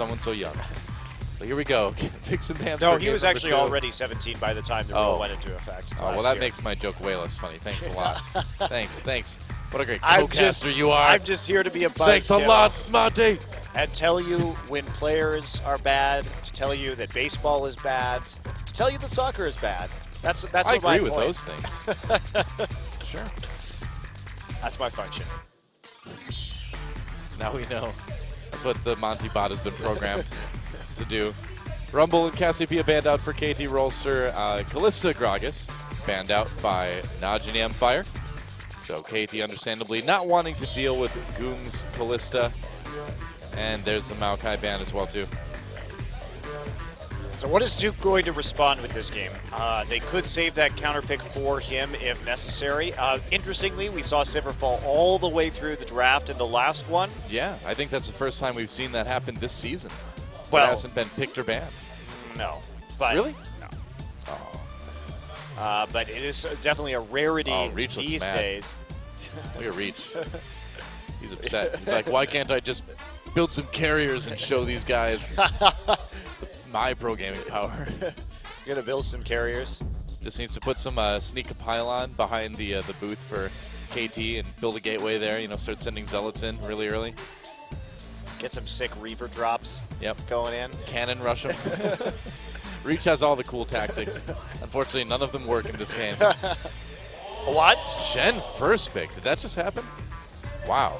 someone so young. But here we go. Vixen banned. No, for he game was number actually 2. already 17 by the time the rule went into effect. Oh, well, that makes my joke way less funny. Thanks a lot. Thanks. What a great I'm co-caster you are. I'm just here to be a buzz. Thanks a lot, Monty. And tell you when players are bad, to tell you that baseball is bad, to tell you that soccer is bad. That's I what my agree with point. those things. Sure. That's my function. Now we know. That's what the Monty bot has been programmed to do. Rumble and Cassiopeia banned out for KT Rolster. Callista Gragas banned out by Najin mFire. So KT understandably not wanting to deal with Goong's Callista. And there's the Maokai ban as well too. So what is Duke going to respond with this game? They could save that counter pick for him if necessary. Interestingly, we saw Sivir fall all the way through the draft in the last one. Yeah, I think that's the first time we've seen that happen this season. Well, it hasn't been picked or banned. No. But Really? No. Oh. But it is definitely a rarity Reach looks these mad. days. Look at Reach. He's upset. He's like, why can't I just build some carriers and show these guys my pro gaming power? He's going to build some carriers. Just needs to put some sneak a pylon behind the booth for KT and build a gateway there. You know, start sending zealots in really early. Get some sick Reaver drops going in. Cannon rush him. Reach has all the cool tactics. Unfortunately, none of them work in this game. What? Shen first pick. Did that just happen? Wow.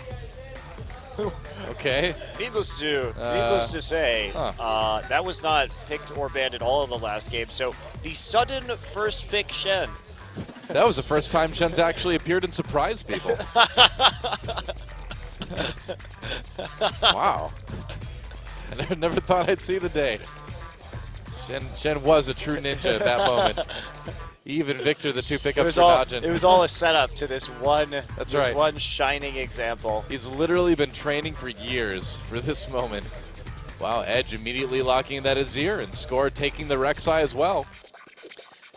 Okay. Needless to say, that was not picked or banned at all in the last game. So the sudden first pick Shen. That was the first time Shen's actually appeared and surprised people. Wow. I never thought I'd see the day. Shen was a true ninja at that moment. Even Victor, the 2 pickups for Najin. It was all a setup to this one. That's right. One shining example. He's literally been training for years for this moment. Wow, Edge immediately locking that Azir and Score taking the Rek'Sai as well.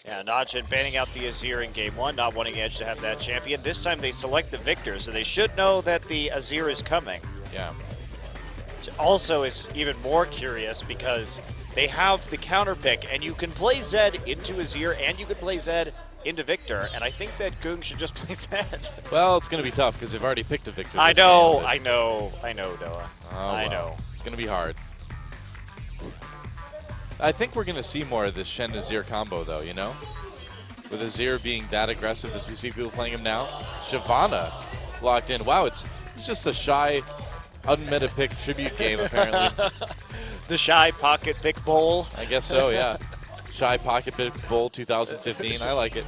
Yeah, Najin banning out the Azir in game 1, not wanting Edge to have that champion. This time they select the Victor, so they should know that the Azir is coming. Yeah. Which also is even more curious because they have the counter pick, and you can play Zed into Azir, and you can play Zed into Victor, and I think that Goong should just play Zed. Well, it's going to be tough because they've already picked a Victor. I this game, know, Noah. I know. It's going to be hard. I think we're going to see more of this Shen Azir combo, though, you know? With Azir being that aggressive as we see people playing him now. Shyvana locked in. Wow, it's just a shy, unmeta pick tribute game, apparently. The Shy Pocket Pick Bowl. I guess so, yeah. Shy Pocket Pick Bowl 2015. I like it.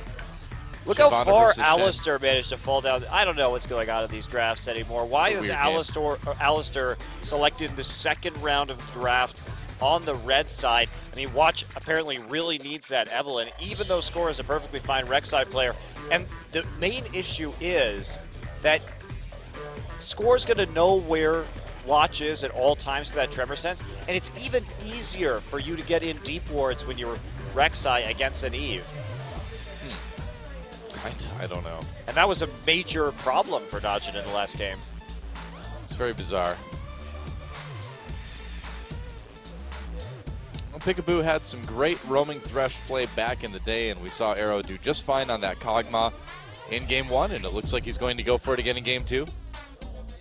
Look Shyvana how far versus Alistar managed to fall down. I don't know what's going on in these drafts anymore. Why is Alistar selected in the second round of the draft on the red side? I mean, Watch apparently really needs that Evelynn, even though Score is a perfectly fine Rek'Sai player. And the main issue is that Score's going to know where Watch is at all times for that tremor sense, and it's even easier for you to get in deep wards when you're Rek'Sai against an Eve. I don't know. And that was a major problem for Najin in the last game. It's very bizarre. Well, Peekaboo had some great roaming Thresh play back in the day, and we saw Arrow do just fine on that Kog'Maw in Game 1, and it looks like he's going to go for it again in Game 2.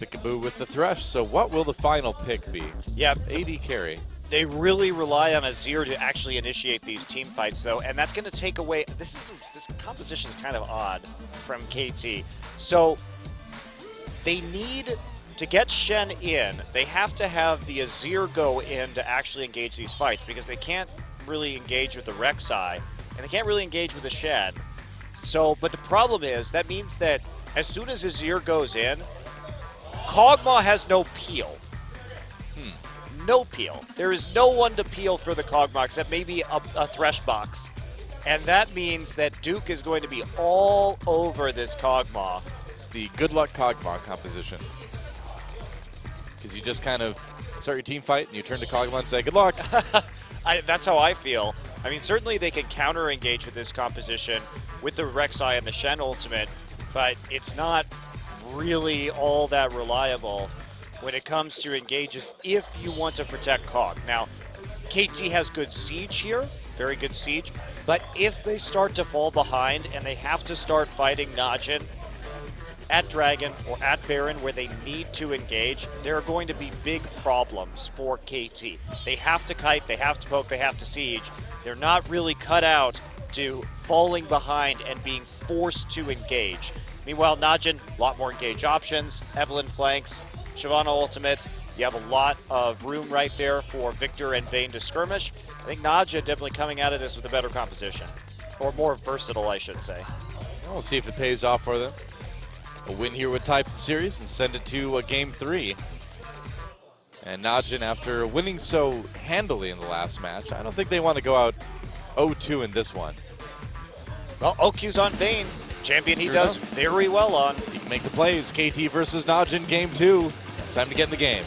Peekaboo with the Thresh. So what will the final pick be? Yeah, AD carry. They really rely on Azir to actually initiate these team fights, though, and that's going to take away. This composition is kind of odd from KT. So they need to get Shen in. They have to have the Azir go in to actually engage these fights because they can't really engage with the Rek'Sai and they can't really engage with the Shen. So, but the problem is that means that as soon as Azir goes in, Kog'Maw has no peel. No peel. There is no one to peel for the Kog'Maw except maybe a Thresh box. And that means that Duke is going to be all over this Kog'Maw. It's the good luck Kog'Maw composition. Because you just kind of start your team fight and you turn to Kog'Maw and say, good luck. That's how I feel. I mean, certainly they can counter-engage with this composition with the Rek'Sai and the Shen ultimate, but it's not really all that reliable when it comes to engages if you want to protect Cog. Now, KT has good siege here, very good siege, but if they start to fall behind and they have to start fighting Najin at Dragon or at Baron where they need to engage, there are going to be big problems for KT. They have to kite, they have to poke, they have to siege. They're not really cut out to falling behind and being forced to engage. Meanwhile, Najin, a lot more engage options. Evelyn flanks, Shyvana ultimates. You have a lot of room right there for Victor and Vayne to skirmish. I think Najin definitely coming out of this with a better composition. Or more versatile, I should say. We'll see if it pays off for them. A win here would tie up the series and send it to Game 3. And Najin, after winning so handily in the last match, I don't think they want to go out 0-2 in this one. Well, OQ's on Vayne. Champion he does very well on. He can make the plays. KT versus Najin, Game 2. It's time to get in the game.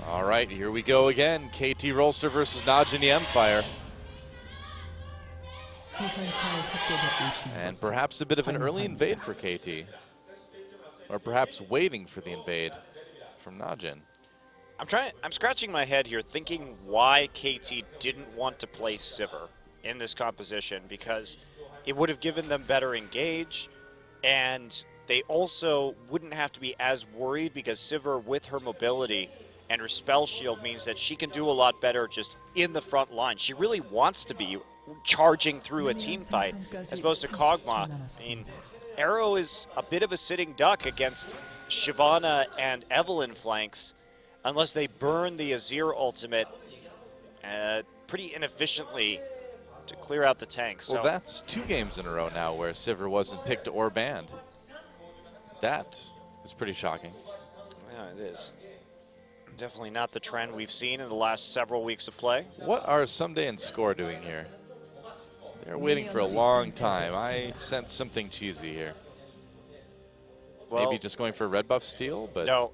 All right, here we go again. KT Rolster versus Najin mFire. And perhaps a bit of an early invade for KT. Or perhaps waiting for the invade from Najin. I'm scratching my head here thinking why KT didn't want to play Sivir in this composition, because it would have given them better engage, and they also wouldn't have to be as worried because Sivir, with her mobility and her spell shield, means that she can do a lot better just in the front line. She really wants to be charging through a team fight as opposed to Kog'Maw. I mean, Arrow is a bit of a sitting duck against Shyvana and Evelyn flanks unless they burn the Azir ultimate pretty inefficiently to clear out the tanks. Well, so that's 2 games in a row now where Sivir wasn't picked or banned. That is pretty shocking. Yeah, it is. Definitely not the trend we've seen in the last several weeks of play. What are Someday and Score doing here? They're waiting for a long time. I sense something cheesy here. Well, maybe just going for a red buff steal, but no.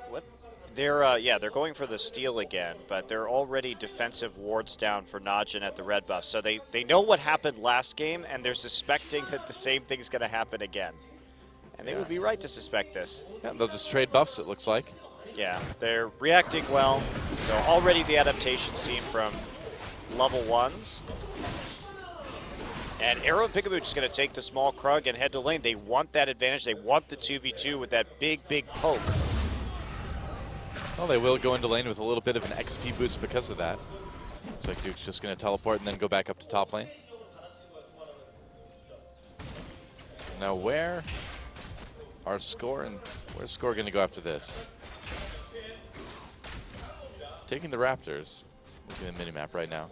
What? They're going for the steal again, but they're already defensive wards down for Najin at the red buff. So they know what happened last game, and they're suspecting that the same thing's going to happen again. And they would be right to suspect this. Yeah, they'll just trade buffs, it looks like. Yeah, they're reacting well. So already the adaptation seen from level 1s. And Arrow and Peekaboo just going to take the small Krug and head to lane. They want that advantage. They want the 2v2 with that big, big poke. Well, they will go into lane with a little bit of an XP boost because of that. Looks like Duke's just going to teleport and then go back up to top lane. Now where are Score and where's Score going to go after this? Taking the Raptors. Looking at the minimap right now.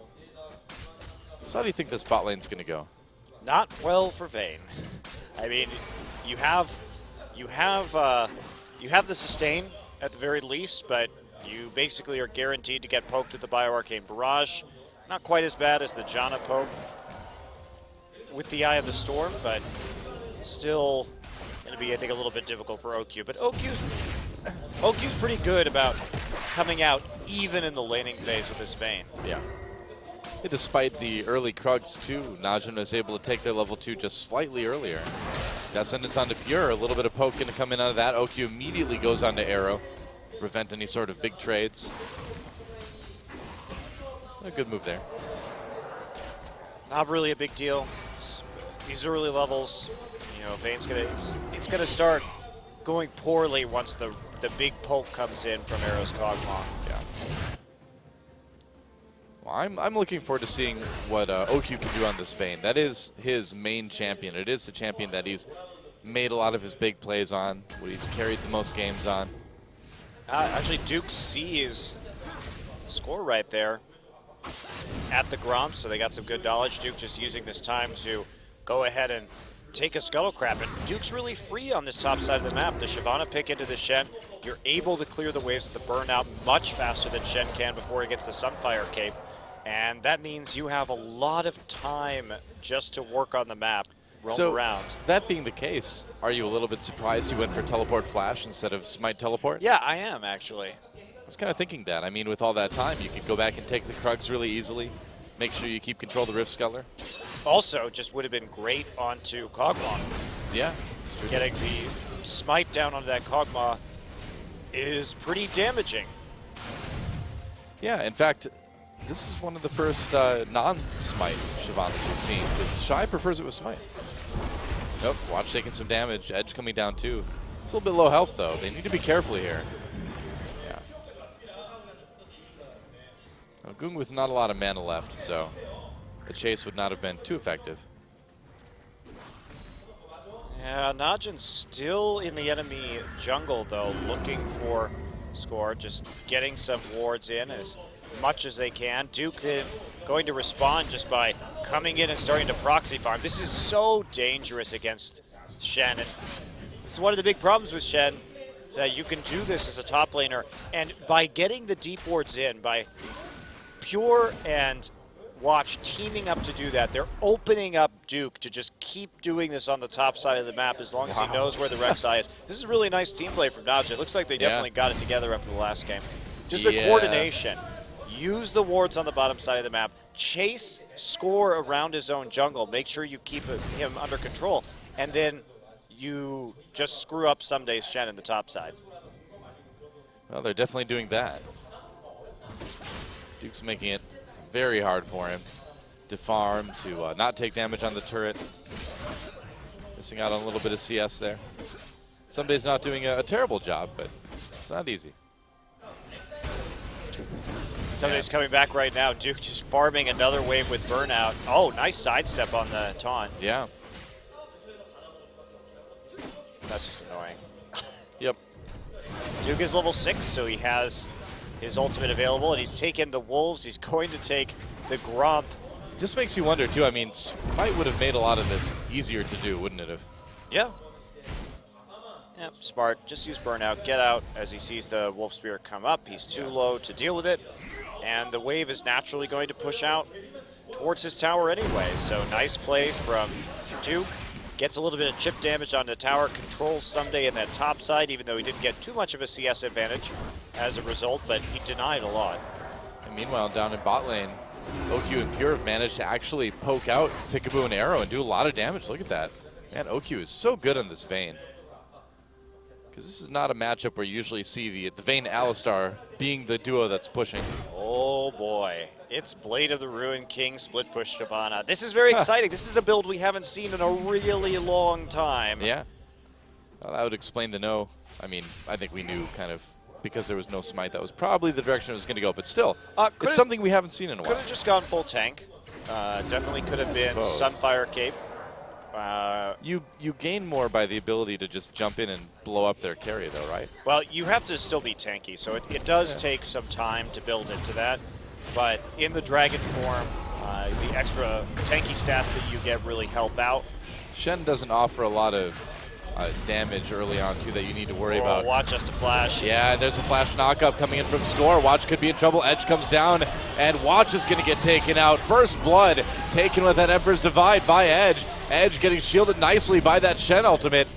So how do you think this bot lane's going to go? Not well for Vayne. I mean, you have the sustain at the very least, but you basically are guaranteed to get poked with the Bioarcane Barrage. Not quite as bad as the Janna poke with the Eye of the Storm, but still going to be, I think, a little bit difficult for OQ. But OQ's pretty good about coming out even in the laning phase with this Vayne. Yeah. Despite the early Krugs, too, Najin was able to take their level 2 just slightly earlier. Descendants onto Pure, a little bit of poke going to come in out of that. OQ immediately goes onto Arrow, prevent any sort of big trades. A good move there. Not really a big deal. These early levels, you know, Vayne's it's gonna start going poorly once the big poke comes in from Arrow's Kog'Maw. Yeah. Well, I'm looking forward to seeing what OQ can do on this Vayne. That is his main champion. It is the champion that he's made a lot of his big plays on, what he's carried the most games on. Actually, Duke sees Score right there at the Gromp, so they got some good knowledge. Duke just using this time to go ahead and take a Scuttle Crab. And Duke's really free on this top side of the map. The Shyvana pick into the Shen. You're able to clear the waves with the burnout much faster than Shen can before he gets the Sunfire Cape. And that means you have a lot of time just to work on the map. roam around. That being the case, are you a little bit surprised you went for teleport flash instead of smite teleport? Yeah, I am actually. I was kind of thinking that. I mean, with all that time, you could go back and take the Krugs really easily. Make sure you keep control of the Rift Sculler. Also, just would have been great onto Kog'Maw. Yeah. Getting the smite down onto that Kog'Maw is pretty damaging. Yeah, in fact, this is one of the first non-smite Shyvanas we've seen, because Shy prefers it with smite. Nope, Watch taking some damage, Edge coming down too. It's a little bit low health though. They need to be careful here. Yeah. Now, Goong with not a lot of mana left, so the chase would not have been too effective. Yeah, Najin's still in the enemy jungle though, looking for score, just getting some wards in as much as they can. Duke going to respond just by coming in and starting to proxy farm. This is so dangerous against Shen. And this is one of the big problems with Shen, is that you can do this as a top laner, and by getting the deep wards in, by Pure and Watch teaming up to do that, they're opening up Duke to just keep doing this on the top side of the map as long as he knows where the Rek'Sai is. This is really nice team play from Najin. It looks like they definitely got it together after the last game. Just the coordination. Use the wards on the bottom side of the map. Chase, score around his own jungle. Make sure you keep him under control. And then you just screw up some days Shen in the top side. Well, they're definitely doing that. Duke's making it very hard for him to farm, to not take damage on the turret. Missing out on a little bit of CS there. Some days not doing a terrible job, but it's not easy. Somebody's coming back right now. Duke just farming another wave with burnout. Oh, nice sidestep on the taunt. Yeah. That's just annoying. Yep. Duke is level 6, so he has his ultimate available, and he's taken the Wolves. He's going to take the Gromp. Just makes you wonder, too. I mean, Smite would have made a lot of this easier to do, wouldn't it have? Yeah. Yep, smart. Just use burnout. Get out as he sees the Wolf Spirit come up. He's too low to deal with it, and the wave is naturally going to push out towards his tower anyway. So nice play from Duke. Gets a little bit of chip damage on the tower, controls Someday in that top side, even though he didn't get too much of a CS advantage as a result, but he denied a lot. And meanwhile, down in bot lane, OQ and Pure have managed to actually poke out Peekaboo and Arrow and do a lot of damage. Look at that. Man, OQ is so good on this Vayne. Because this is not a matchup where you usually see the Vayne Alistar being the duo that's pushing. Oh boy. It's Blade of the Ruined King split push Shyvana. This is very exciting. This is a build we haven't seen in a really long time. Yeah. Well, that would explain the no. I mean, I think we knew kind of because there was no smite. That was probably the direction it was going to go. But still, it's something we haven't seen in a while. Could have just gone full tank. Definitely could have been Sunfire Cape. You gain more by the ability to just jump in and blow up their carry, though, right? Well, you have to still be tanky, so it does take some time to build into that. But in the dragon form, the extra tanky stats that you get really help out. Shen doesn't offer a lot of damage early on, too, that you need to worry about. Watch us to flash. Yeah, and there's a flash knockup coming in from Score. Watch could be in trouble. Edge comes down, and Watch is going to get taken out. First blood taken with that Emperor's Divide by Edge. Edge getting shielded nicely by that Shen ultimate.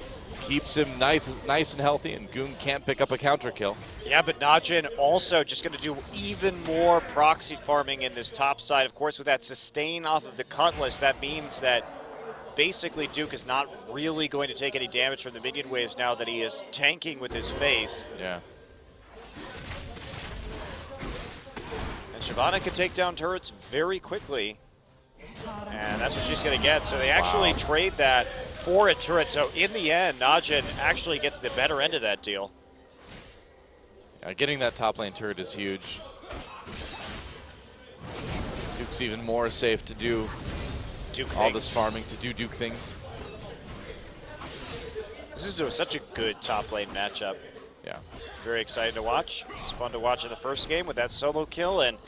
Keeps him nice and healthy, and Goong can't pick up a counter kill. Yeah, but Najin also just going to do even more proxy farming in this top side. Of course, with that sustain off of the Cutlass, that means that basically Duke is not really going to take any damage from the minion waves now that he is tanking with his face. Yeah. And Shyvana can take down turrets very quickly. And that's what she's going to get. So they actually trade that for a turret. So in the end, Najin actually gets the better end of that deal. Getting that top lane turret is huge. Duke's even more safe to do all this farming, to do Duke things. This is such a good top lane matchup. Yeah. Very excited to watch. It's fun to watch in the first game with that solo kill, and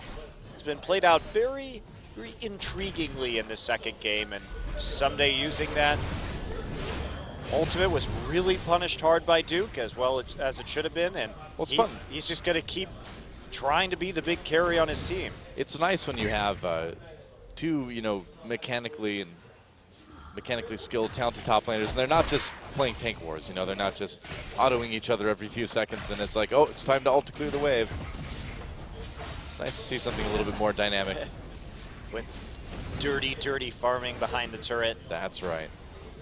it's been played out very intriguingly in the second game, and Someday using that ultimate was really punished hard by Duke, as well as it should have been, and he's just going to keep trying to be the big carry on his team. It's nice when you have two, mechanically and mechanically skilled, talented top laners, and they're not just playing tank wars. You know, they're not just autoing each other every few seconds, and it's like, oh, it's time to ult to clear the wave. It's nice to see something a little bit more dynamic. With dirty farming behind the turret. That's right.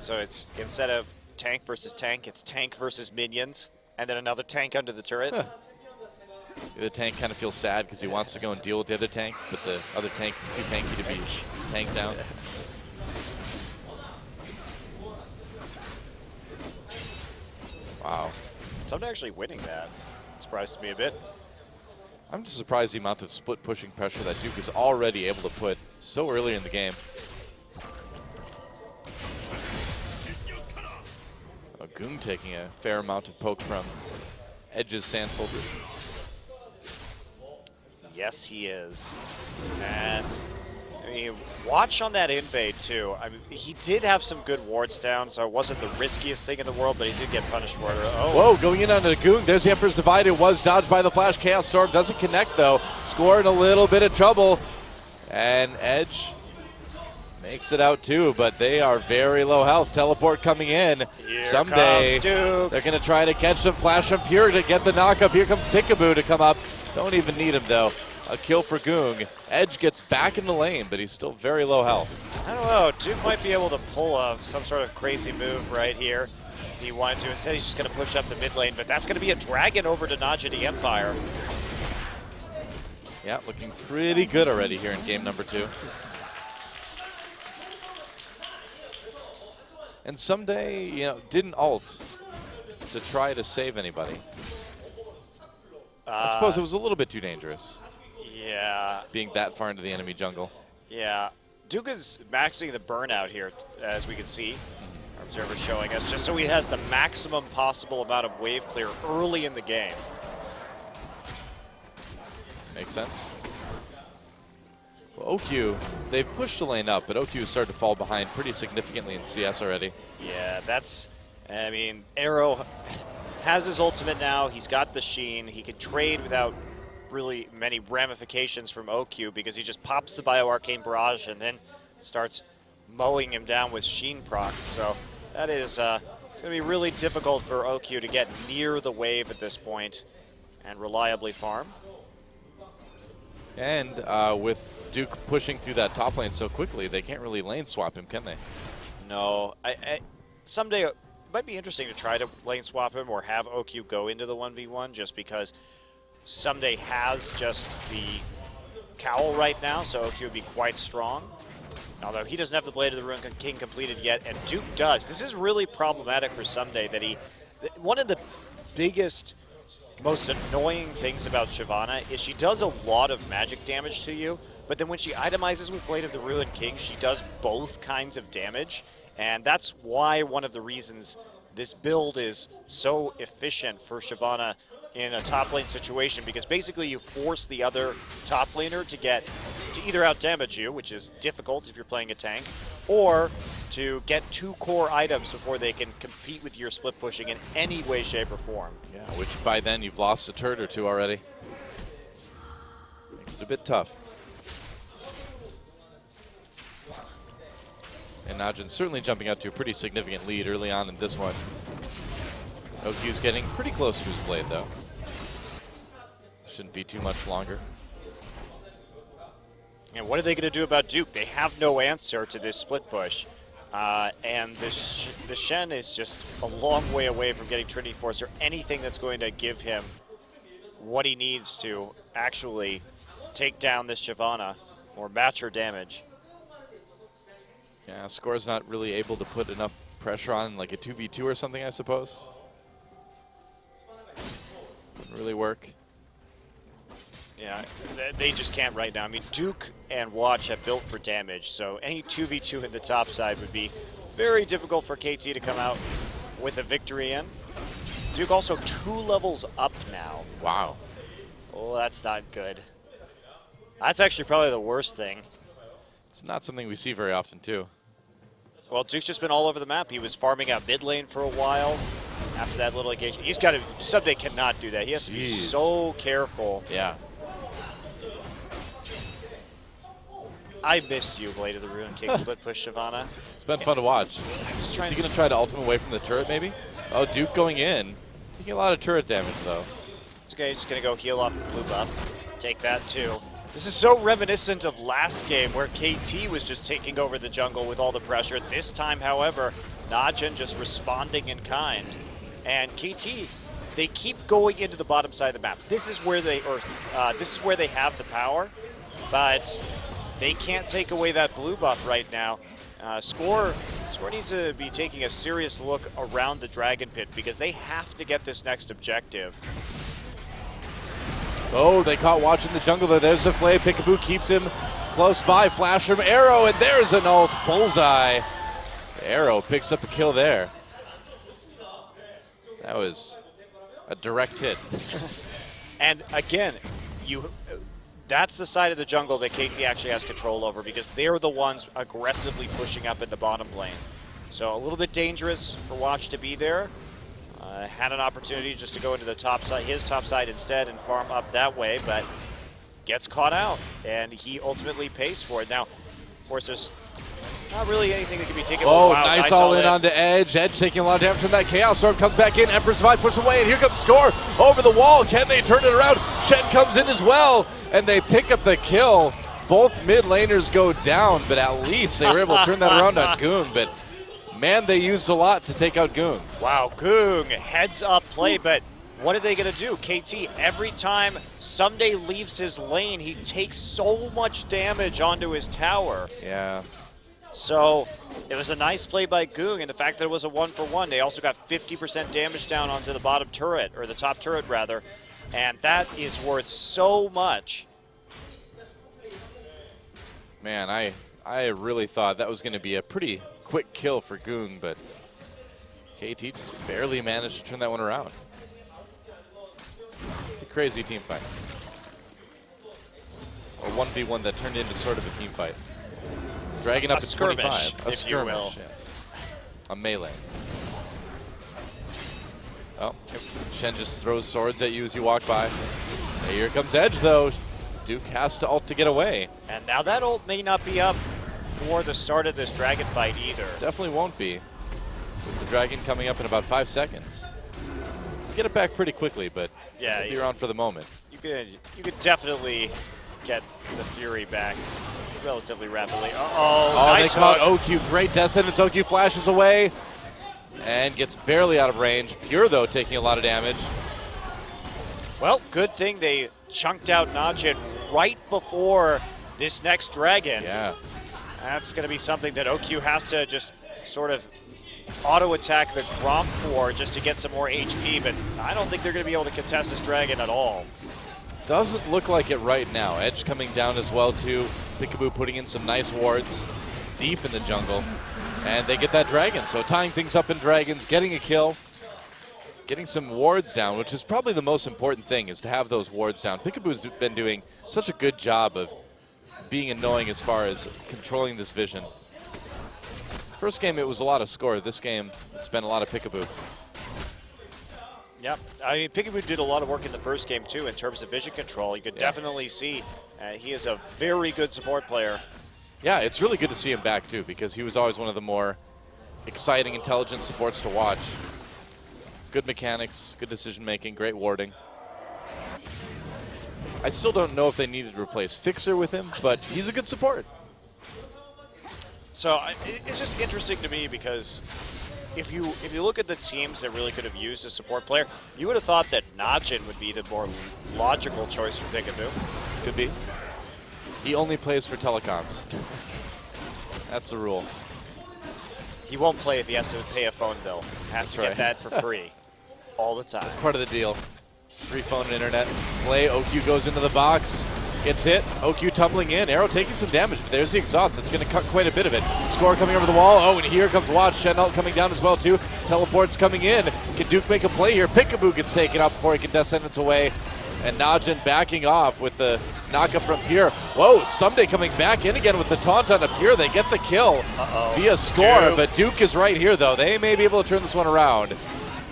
So it's instead of tank versus tank, it's tank versus minions, and then another tank under the turret. Huh. The other tank kind of feels sad because he wants to go and deal with the other tank, but the other tank is too tanky to be tanked down. Wow. Someone actually winning that surprised me a bit. I'm just surprised the amount of split pushing pressure that Duke is already able to put so early in the game. Goong taking a fair amount of poke from Edge's Sand Soldiers. Yes, he is. And I mean, watch on that invade too. I mean, he did have some good wards down, so it wasn't the riskiest thing in the world, but he did get punished for it. Oh. Whoa, going in on the Goong. There's the Emperor's Divide. It was dodged by the Flash. Chaos Storm doesn't connect though. Score in a little bit of trouble. And Edge makes it out too, but they are very low health. Teleport coming in. Here Someday comes Duke. They're going to try to catch them. Flash from Pure to get the knock up. Here comes Peekaboo to come up. Don't even need him though. A kill for Goong. Edge gets back in the lane, but he's still very low health. I don't know. Duke might be able to pull some sort of crazy move right here if he wanted to. Instead, he's just going to push up the mid lane, but that's going to be a dragon over to Najin the mFire. Yeah, looking pretty good already here in game number 2. And Someday, you know, didn't ult to try to save anybody. I suppose it was a little bit too dangerous. Yeah. Being that far into the enemy jungle. Yeah. Duke is maxing the burnout here, as we can see. Our observer showing us, just so he has the maximum possible amount of wave clear early in the game. Makes sense. Well, OQ, they've pushed the lane up, but OQ has started to fall behind pretty significantly in CS already. Yeah, that's, I mean, Arrow has his ultimate now. He's got the Sheen. He can trade without really many ramifications from OQ because he just pops the Bio-Arcane Barrage and then starts mowing him down with Sheen procs. So that is, it's going to be really difficult for OQ to get near the wave at this point and reliably farm. And with Duke pushing through that top lane so quickly, they can't really lane swap him, can they? No. Someday it might be interesting to try to lane swap him or have OQ go into the 1v1 just because Someday has just the cowl right now, so OQ would be quite strong. Although he doesn't have the Blade of the Ruined King completed yet, and Duke does. This is really problematic for Someday that one of the biggest, most annoying things about Shyvana is she does a lot of magic damage to you, but then when she itemizes with Blade of the Ruined King, she does both kinds of damage, and that's why one of the reasons this build is so efficient for Shyvana in a top lane situation, because basically you force the other top laner to either out damage you, which is difficult if you're playing a tank, or to get 2 core items before they can compete with your split pushing in any way, shape, or form. Yeah, which by then you've lost a turret or 2 already. Makes it a bit tough. And Najin certainly jumping out to a pretty significant lead early on in this one. OQ's getting pretty close to his blade, though. Shouldn't be too much longer. And what are they going to do about Duke? They have no answer to this split push. And the Shen is just a long way away from getting Trinity Force or anything that's going to give him what he needs to actually take down this Shyvana or match her damage. Yeah, Score's not really able to put enough pressure on like a 2v2 or something, I suppose. Wouldn't really work. Yeah, they just can't right now. I mean, Duke and Watch have built for damage, so any 2v2 in the top side would be very difficult for KT to come out with a victory in. Duke also 2 levels up now. Wow. Oh, that's not good. That's actually probably the worst thing. It's not something we see very often, too. Well, Duke's just been all over the map. He was farming out mid lane for a while. After that little engagement, he's got to. Someday cannot do that. He has to be so careful. Yeah. I miss you, Blade of the Ruin King split push Shyvana. It's been fun to watch. Just Is he going to try to ultimate away from the turret, maybe? Oh, Duke going in. Taking a lot of turret damage, though. It's okay. He's going to go heal off the blue buff. Take that, too. This is so reminiscent of last game where KT was just taking over the jungle with all the pressure. This time, however, Najin just responding in kind. And KT, they keep going into the bottom side of the map. This is where they have the power, but they can't take away that blue buff right now. Score needs to be taking a serious look around the Dragon Pit because they have to get this next objective. Oh, they caught watching the jungle there. There's the Flay. Peekaboo keeps him close by. Flash from Arrow, and there's an ult. Bullseye. Arrow picks up a kill there. That was a direct hit. And again, that's the side of the jungle that KT actually has control over because they're the ones aggressively pushing up in the bottom lane. So a little bit dangerous for Watch to be there. Had an opportunity just to go into the top side, his top side instead, and farm up that way, but gets caught out, and he ultimately pays for it. Now, of course, there's not really anything that can be taken. Oh, wow, nice all in onto Edge. Edge taking a lot of damage from that Chaos Storm. Comes back in. Emperor's Divide pushes away, and here comes Score over the wall. Can they turn it around? Shen comes in as well, and they pick up the kill. Both mid laners go down, but at least they were able to turn that around on Goong. But man, they used a lot to take out Goong. Wow, Goong, heads up play, but what are they going to do? KT, every time Someday leaves his lane, he takes so much damage onto his tower. Yeah. So it was a nice play by Goong, and the fact that it was a 1-for-1, they also got 50% damage down onto the bottom turret, or the top turret rather, and that is worth so much. Man, I really thought that was going to be a pretty quick kill for Goong, but KT just barely managed to turn that one around. A crazy team fight. Or 1v1 that turned into sort of a team fight. Dragging up to 25. A skirmish, yes. A melee. Oh, Shen just throws swords at you as you walk by. And here comes Edge, though. Duke has to ult to get away. And now that ult may not be up for the start of this dragon fight either. Definitely won't be. With the dragon coming up in about 5 seconds. Get it back pretty quickly, but yeah, it'll be around for the moment. You could definitely get the Fury back relatively rapidly. Uh-oh, nice they caught OQ. Great death sentence. OQ flashes away and gets barely out of range. Pure, though, taking a lot of damage. Well, good thing they chunked out Najin right before this next dragon. Yeah. That's going to be something that OQ has to just sort of auto-attack the Gromp for just to get some more HP, but I don't think they're going to be able to contest this dragon at all. Doesn't look like it right now. Edge coming down as well, too. Peekaboo putting in some nice wards deep in the jungle. And they get that dragon. So tying things up in dragons, getting a kill, getting some wards down, which is probably the most important thing, is to have those wards down. Peekaboo's been doing such a good job of being annoying as far as controlling this vision. First game, it was a lot of Score. This game, it's been a lot of Peekaboo. Yep. I mean, Peekaboo did a lot of work in the first game, too, in terms of vision control. You could definitely see he is a very good support player. Yeah, it's really good to see him back, too, because he was always one of the more exciting, intelligent supports to watch. Good mechanics, good decision-making, great warding. I still don't know if they needed to replace Fixer with him, but he's a good support. So it's just interesting to me because if you look at the teams that really could have used a support player, you would have thought that Najin would be the more logical choice for Peekaboo. Could be. He only plays for telecoms. That's the rule. He won't play if he has to pay a phone bill. Has to get that for free all the time. That's part of the deal. Free phone and internet. Play. OQ goes into the box. Gets hit. OQ tumbling in. Arrow taking some damage, but there's the exhaust. That's going to cut quite a bit of it. Score coming over the wall. Oh, and here comes Watch. Shen coming down as well, too. Teleports coming in. Can Duke make a play here? Peekaboo gets taken out before he can death sentence away. And Najin backing off with the knockup from Pure. Whoa, Someday coming back in again with the taunt on Pure. They get the kill via Score, Duke. but Duke is right here, though. They may be able to turn this one around.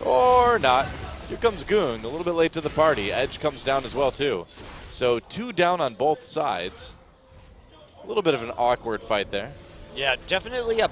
Or not. Here comes Goong, a little bit late to the party. Edge comes down as well, too. So 2 down on both sides. A little bit of an awkward fight there. Yeah, definitely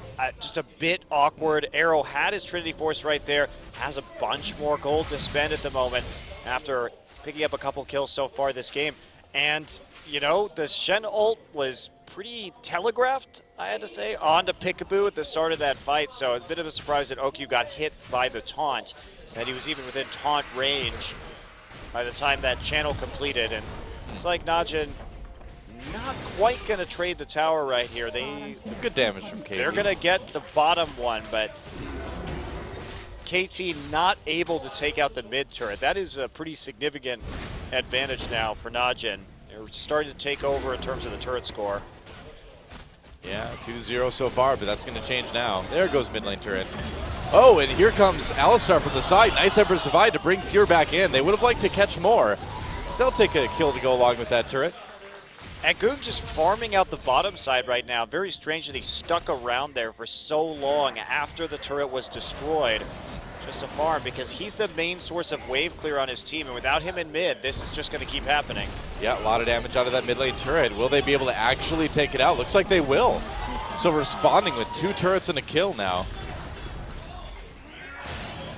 just a bit awkward. Arrow had his Trinity Force right there, has a bunch more gold to spend at the moment after picking up a couple kills so far this game. And, you know, the Shen ult was pretty telegraphed, I had to say, onto Peekaboo at the start of that fight. So a bit of a surprise that Okyu got hit by the taunt, and he was even within taunt range by the time that channel completed. And it's like Najin not quite going to trade the tower right here. Good damage from KT. They're going to get the bottom one, but KT not able to take out the mid turret. That is a pretty significant advantage now for Najin. They're starting to take over in terms of the turret score. Yeah, 2-0 so far, but that's going to change now. There goes mid lane turret. Oh, and here comes Alistar from the side. Nice Emperor Survive to bring Pure back in. They would have liked to catch more. They'll take a kill to go along with that turret. And Goom just farming out the bottom side right now. Very strange that he stuck around there for so long after the turret was destroyed just to farm, because he's the main source of wave clear on his team, and without him in mid, this is just going to keep happening. Yeah, a lot of damage out of that mid lane turret. Will they be able to actually take it out? Looks like they will. So responding with 2 turrets and a kill now.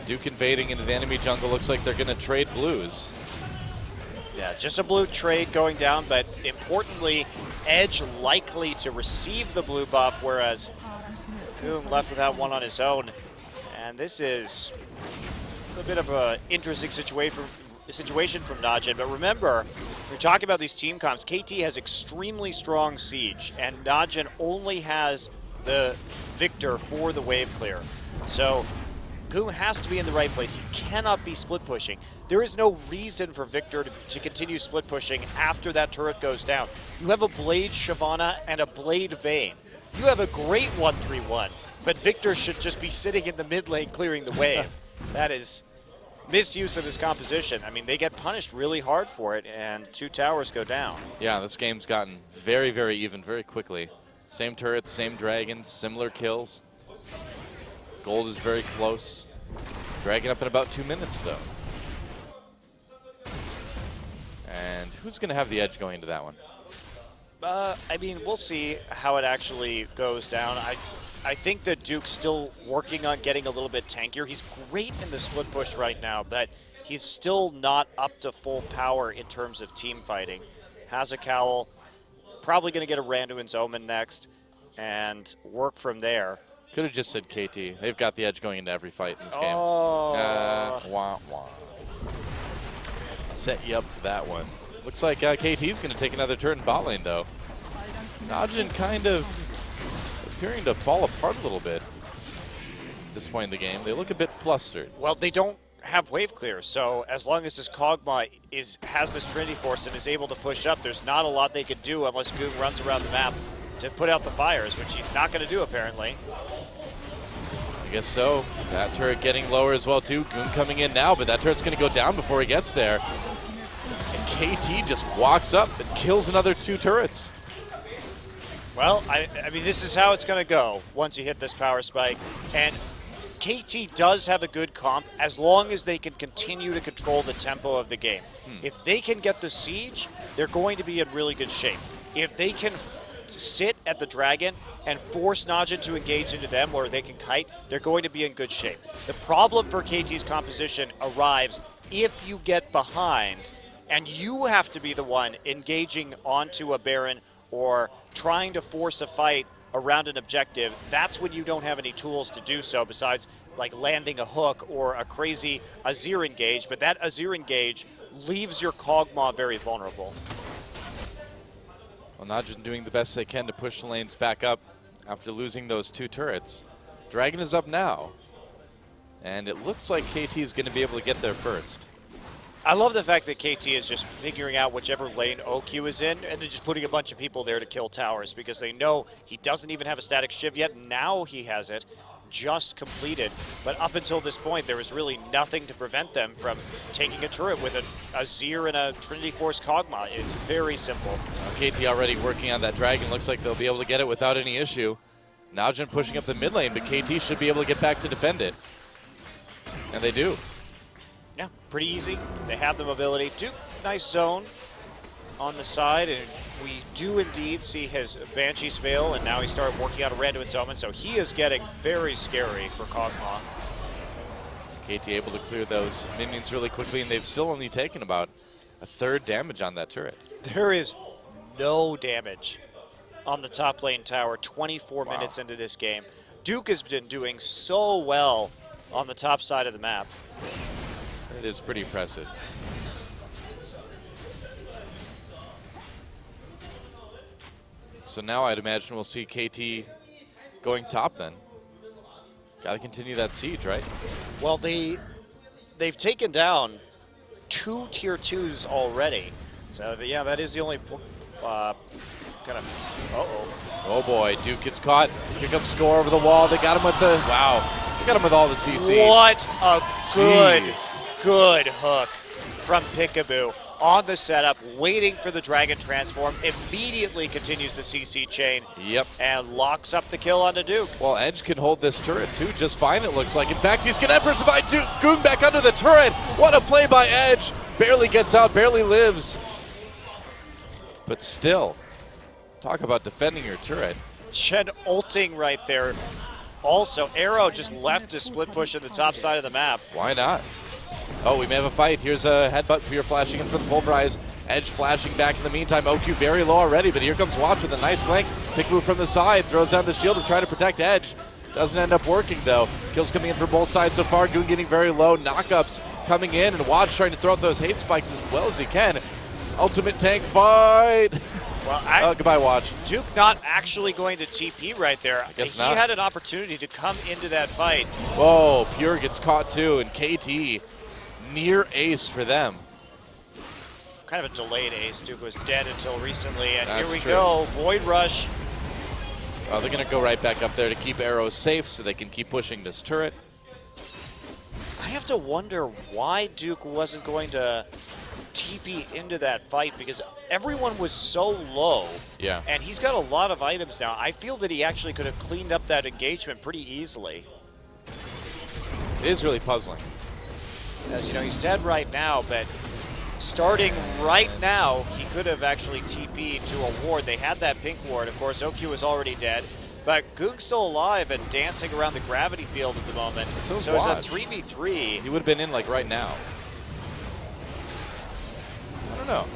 Duke invading into the enemy jungle. Looks like they're going to trade blues. Yeah, just a blue trade going down, but importantly, Edge likely to receive the blue buff, whereas Goom left without one on his own. And this is a bit of an interesting situation from Najin. But remember, we're talking about these team comps. KT has extremely strong siege, and Najin only has the Victor for the wave clear. So Goom has to be in the right place. He cannot be split pushing. There is no reason for Victor to continue split pushing after that turret goes down. You have a Blade Shyvana and a Blade Vayne. You have a great 1-3-1, but Victor should just be sitting in the mid lane clearing the wave. That is misuse of his composition. I mean, they get punished really hard for it, and 2 towers go down. Yeah, this game's gotten very, very even very quickly. Same turrets, same dragons, similar kills. Gold is very close. Dragging up in about 2 minutes, though. And who's going to have the edge going into that one? I mean, we'll see how it actually goes down. I think that Duke's still working on getting a little bit tankier. He's great in the split push right now, but he's still not up to full power in terms of team fighting. Has a cowl, probably going to get a Randuin's Omen next, and work from there. Could have just said KT. They've got the edge going into every fight in this game. Wah, wah. Set you up for that one. Looks like KT's going to take another turn in bot lane, though. Najin kind of appearing to fall apart a little bit at this point in the game. They look a bit flustered. Well, they don't have wave clear, so as long as this Kog'Maw has this Trinity Force and is able to push up, there's not a lot they could do unless Goom runs around the map to put out the fires, which he's not going to do, apparently. I guess so. That turret getting lower as well, too. Goom coming in now, but that turret's going to go down before he gets there. And KT just walks up and kills another 2 turrets. Well, I mean, this is how it's going to go once you hit this power spike. And KT does have a good comp as long as they can continue to control the tempo of the game. If they can get the siege, they're going to be in really good shape. If they can sit at the dragon and force Najin to engage into them where they can kite, they're going to be in good shape. The problem for KT's composition arrives if you get behind and you have to be the one engaging onto a Baron or trying to force a fight around an objective. That's when you don't have any tools to do so besides like landing a hook or a crazy Azir engage, but that Azir engage leaves your Kog'Maw very vulnerable. Well, Najin doing the best they can to push the lanes back up after losing those 2 turrets. Dragon is up now, and it looks like KT is going to be able to get there first. I love the fact that KT is just figuring out whichever lane OQ is in and then just putting a bunch of people there to kill towers because they know he doesn't even have a static shiv yet. Now he has it just completed. But up until this point, there was really nothing to prevent them from taking a turret with an Azir and a Trinity Force Kog'Maw. It's very simple. KT already working on that dragon. Looks like they'll be able to get it without any issue. Najin pushing up the mid lane, but KT should be able to get back to defend it. And they do. Yeah, pretty easy. They have the mobility. Duke, nice zone on the side, and we do indeed see his Banshee's Veil, and now he started working out a Randuin's Omen, so he is getting very scary for Kog'Maw. KT able to clear those minions really quickly, and they've still only taken about a third damage on that turret. There is no damage on the top lane tower 24 minutes into this game. Duke has been doing so well on the top side of the map. It is pretty impressive. So now I'd imagine we'll see KT going top then. Got to continue that siege, right? Well, they've taken down 2 tier 2s already. So yeah, that is the only kind of, Oh boy, Duke gets caught. Here comes Score over the wall. They got him with the, wow. They got him with all the CC. What a good hook from Peekaboo on the setup, waiting for the Dragon Transform, immediately continues the CC chain. Yep. And locks up the kill onto Duke. Well, Edge can hold this turret too just fine, it looks like. In fact, he's going to Empress divide Duke. Goon back under the turret. What a play by Edge. Barely gets out, barely lives. But still, talk about defending your turret. Shen ulting right there. Also, Arrow just left a split push in the top side of the map. Why not? Oh, we may have a fight. Here's a headbutt. Pure flashing in for the pulverize. Edge flashing back in the meantime. OQ very low already, but here comes Watch with a nice flank. Pick move from the side. Throws down the shield to try to protect Edge. Doesn't end up working, though. Kills coming in from both sides so far. Goon getting very low. Knockups coming in, and Watch trying to throw out those hate spikes as well as he can. Ultimate tank fight. Well, goodbye, Watch. Duke not actually going to TP right there. I guess he had an opportunity to come into that fight. Whoa, Pure gets caught too, and KT near ace for them. Kind of a delayed ace. Duke was dead until recently, and That's here we true. go. Void Rush. Well, they're going to go right back up there to keep Arrows safe so they can keep pushing this turret. I have to wonder why Duke wasn't going to TP into that fight, because everyone was so low. Yeah. And he's got a lot of items now. I feel that he actually could have cleaned up that engagement pretty easily. It is really puzzling. As you know, he's dead right now, but starting right now, he could have actually TP'd to a ward. They had that pink ward. Of course, OQ is already dead, but Goog's still alive and dancing around the gravity field at the moment. So it's a 3v3. He would have been in like right now. I don't know.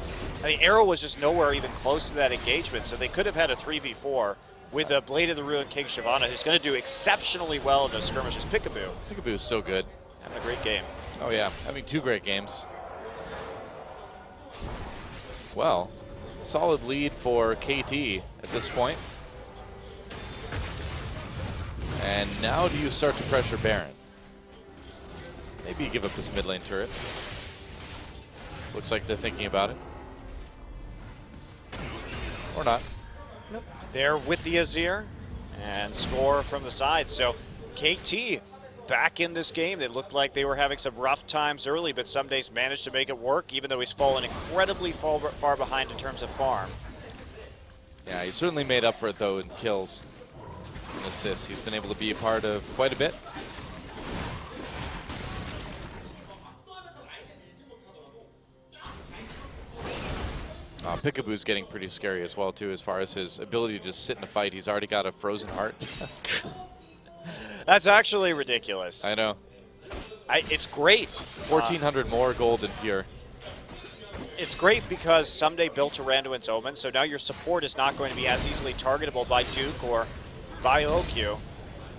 I mean, Arrow was just nowhere even close to that engagement, so they could have had a 3v4 with the Blade of the Ruined King Shyvana, who's going to do exceptionally well in those skirmishes. Peekaboo. Peekaboo is so good. Having a great game. Oh yeah, having 2 great games. Well, solid lead for KT at this point. And now do you start to pressure Baron? Maybe you give up this mid lane turret. Looks like they're thinking about it. Or not. Nope. There with the Azir and Score from the side. So KT back in this game. They looked like they were having some rough times early, but some days managed to make it work, even though he's fallen incredibly far behind in terms of farm. Yeah, he certainly made up for it, though, in kills and assists. He's been able to be a part of quite a bit. Peekaboo's getting pretty scary as well, too, as far as his ability to just sit in a fight. He's already got a frozen heart. That's actually ridiculous. I know. It's great. 1,400 more gold than Pure. It's great because someday built to Randuin's Omen, so now your support is not going to be as easily targetable by Duke or by OQ.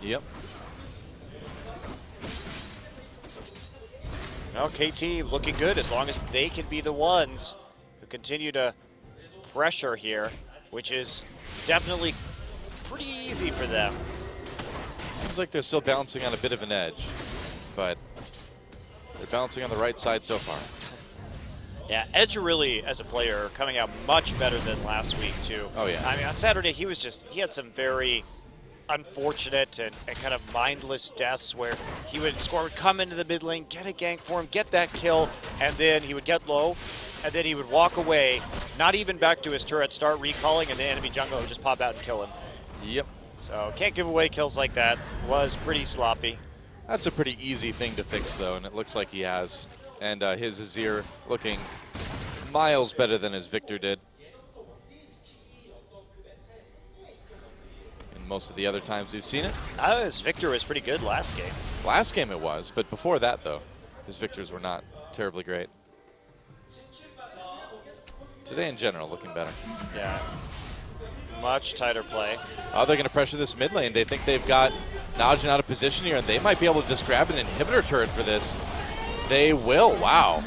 Yep. Well, KT looking good as long as they can be the ones who continue to pressure here, which is definitely pretty easy for them. Seems like they're still bouncing on a bit of an edge, but they're bouncing on the right side so far. Yeah, Edge really, as a player, coming out much better than last week, too. Oh, yeah. I mean, on Saturday, he had some very unfortunate and kind of mindless deaths where he would come into the mid lane, get a gank for him, get that kill, and then he would get low, and then he would walk away, not even back to his turret, start recalling, and the enemy jungler would just pop out and kill him. Yep. So can't give away kills like that. Was pretty sloppy. That's a pretty easy thing to fix, though, and it looks like he has. And his Azir looking miles better than his Victor did. most of the other times we've seen it. His Victor was pretty good last game. Last game it was, but before that, though, his Victors were not terribly great. Today, in general, looking better. Yeah. Much tighter play. Oh, they're going to pressure this mid lane. They think they've got Najin out of position here, and they might be able to just grab an inhibitor turret for this. They will. Wow.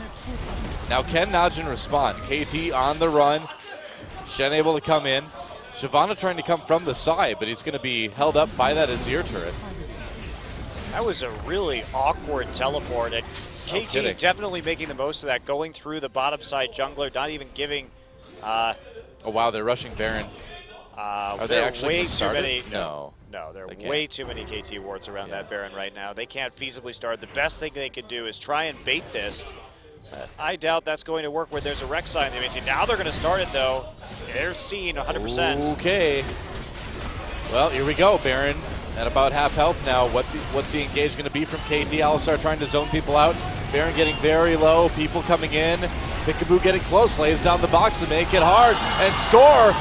Now, can Najin respond? KT on the run. Shen able to come in. Shyvana trying to come from the side, but he's going to be held up by that Azir turret. That was a really awkward teleport, and KT definitely making the most of that, going through the bottom side jungler, not even giving. Oh, wow, they're rushing Baron. Are they actually way too many? No. No, there are way too many KT wards around that Baron right now. They can't feasibly start. The best thing they could do is try and bait this. I doubt that's going to work where there's a Rex sign. They may see. Now they're going to start it, though. They're seen 100%. Okay. Well, here we go. Baron at about half health now. What's the engage going to be from KT? Alistar trying to zone people out. Baron getting very low. People coming in. Peekaboo getting close. Lays down the box to make it hard. And Score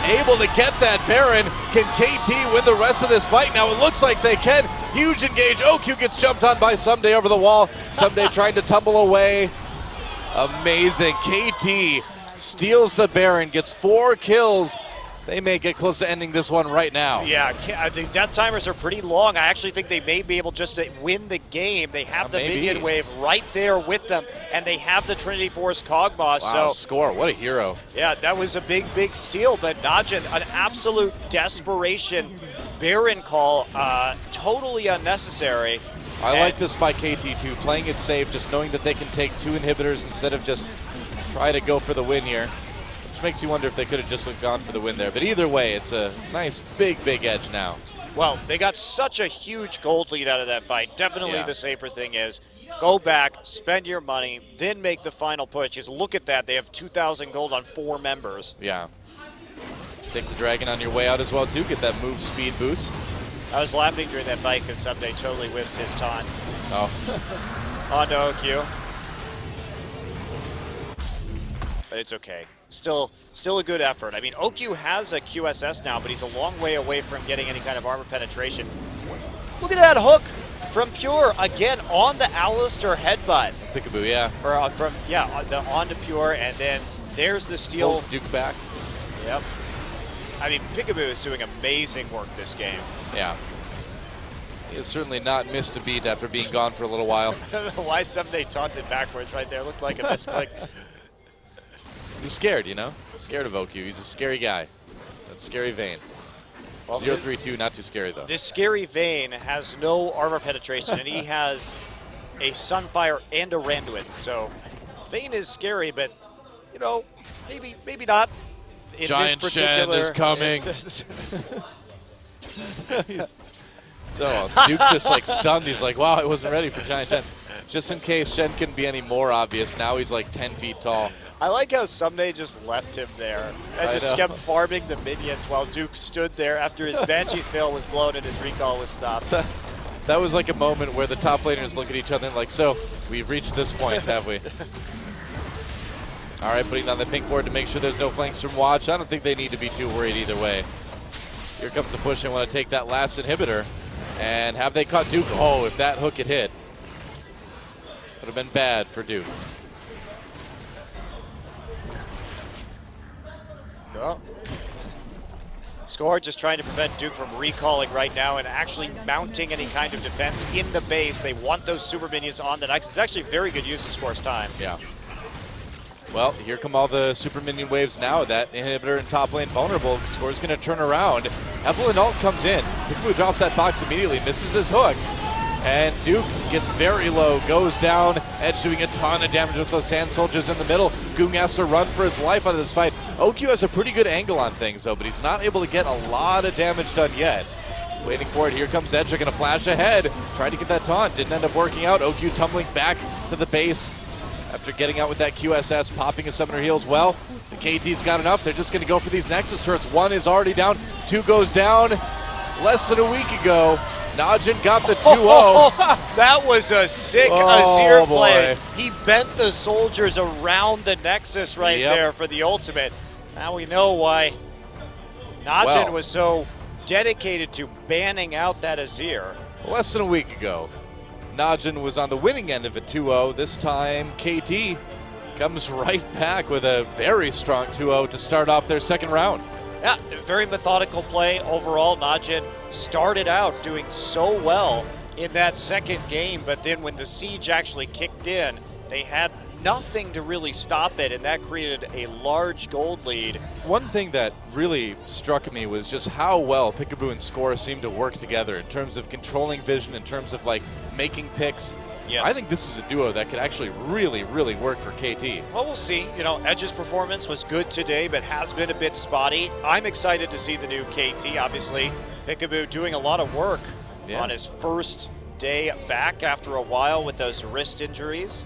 able to get that Baron. Can KT win the rest of this fight? Now it looks like they can. Huge engage. OQ gets jumped on by Someday over the wall. Someday trying to tumble away. Amazing. KT steals the Baron, gets 4 kills. They may get close to ending this one right now. Yeah, the death timers are pretty long. I actually think they may be able just to win the game. They have the minion wave right there with them, and they have the Trinity Force Cogma. Wow, so Score, what a hero. Yeah, that was a big, big steal, but Najin, an absolute desperation Baron call, totally unnecessary. I like this by KT too, playing it safe, just knowing that they can take 2 inhibitors instead of just try to go for the win here. Which makes you wonder if they could have just gone for the win there. But either way, it's a nice, big, big edge now. Well, they got such a huge gold lead out of that fight. Definitely the safer thing is go back, spend your money, then make the final push. Just look at that. They have 2,000 gold on 4 members. Yeah. Take the dragon on your way out as well, too. Get that move speed boost. I was laughing during that fight because Someday totally whiffed his taunt. Oh. On to OQ. But it's okay. Still a good effort. I mean, OQ has a QSS now, but he's a long way away from getting any kind of armor penetration. Look at that hook from Pure, again, on the Alistar headbutt. Peekaboo, yeah. Or on to Pure, and then there's the steal. Pulls Duke back. Yep. I mean, Peekaboo is doing amazing work this game. Yeah. He has certainly not missed a beat after being gone for a little while. I don't know why Someday taunted backwards right there. Looked like a misclick. He's scared, you know? Scared of OQ. He's a scary guy. That's scary Vayne. Well, 0-3-2, not too scary, though. This scary Vayne has no armor penetration, and he has a Sunfire and a Randuin. So Vayne is scary, but, you know, maybe not. In Giant this particular, Shen is coming. So Duke just like stunned. He's like, wow, I wasn't ready for Giant Shen. Just in case Shen couldn't be any more obvious, now he's like 10 feet tall. I like how Someday just left him there and just kept farming the minions while Duke stood there after his Banshee's veil was blown and his recall was stopped. That was like a moment where the top laners look at each other and like, so we've reached this point, have we? All right, putting on the pink board to make sure there's no flanks from Watch. I don't think they need to be too worried either way. Here comes a push and want to take that last inhibitor. And have they caught Duke? Oh, if that hook had hit, would have been bad for Duke. Oh. Score just trying to prevent Duke from recalling right now and actually mounting any kind of defense in the base. They want those super minions on the next. It's actually very good use of Score's time. Yeah. Well, here come all the super minion waves now. That inhibitor in top lane vulnerable. Score's going to turn around. Evelyn ult comes in. Peekaboo drops that box immediately, misses his hook. And Duke gets very low, goes down. Edge doing a ton of damage with those sand soldiers in the middle. Goong has to run for his life out of this fight. OQ has a pretty good angle on things, though, but he's not able to get a lot of damage done yet. Waiting for it. Here comes Edge. They're going to flash ahead. Tried to get that taunt. Didn't end up working out. OQ tumbling back to the base after getting out with that QSS, popping a summoner heals well. The KT's got enough. They're just going to go for these Nexus turrets. 1 is already down. 2 goes down. Less than a week ago, Najin got the 2-0. That was a sick Azir play. He bent the soldiers around the Nexus right there for the ultimate. Now we know why Najin was so dedicated to banning out that Azir. Less than a week ago, Najin was on the winning end of a 2-0. This time, KT comes right back with a very strong 2-0 to start off their second round. Yeah, very methodical play overall. Najin started out doing so well in that second game, but then when the siege actually kicked in, they had nothing to really stop it, and that created a large gold lead. One thing that really struck me was just how well Peekaboo and Score seemed to work together in terms of controlling vision, in terms of like making picks. Yes. I think this is a duo that could actually really work for KT. Well, we'll see. You know, Edge's performance was good today, but has been a bit spotty. I'm excited to see the new KT. Obviously, Peekaboo doing a lot of work on his first day back after a while with those wrist injuries.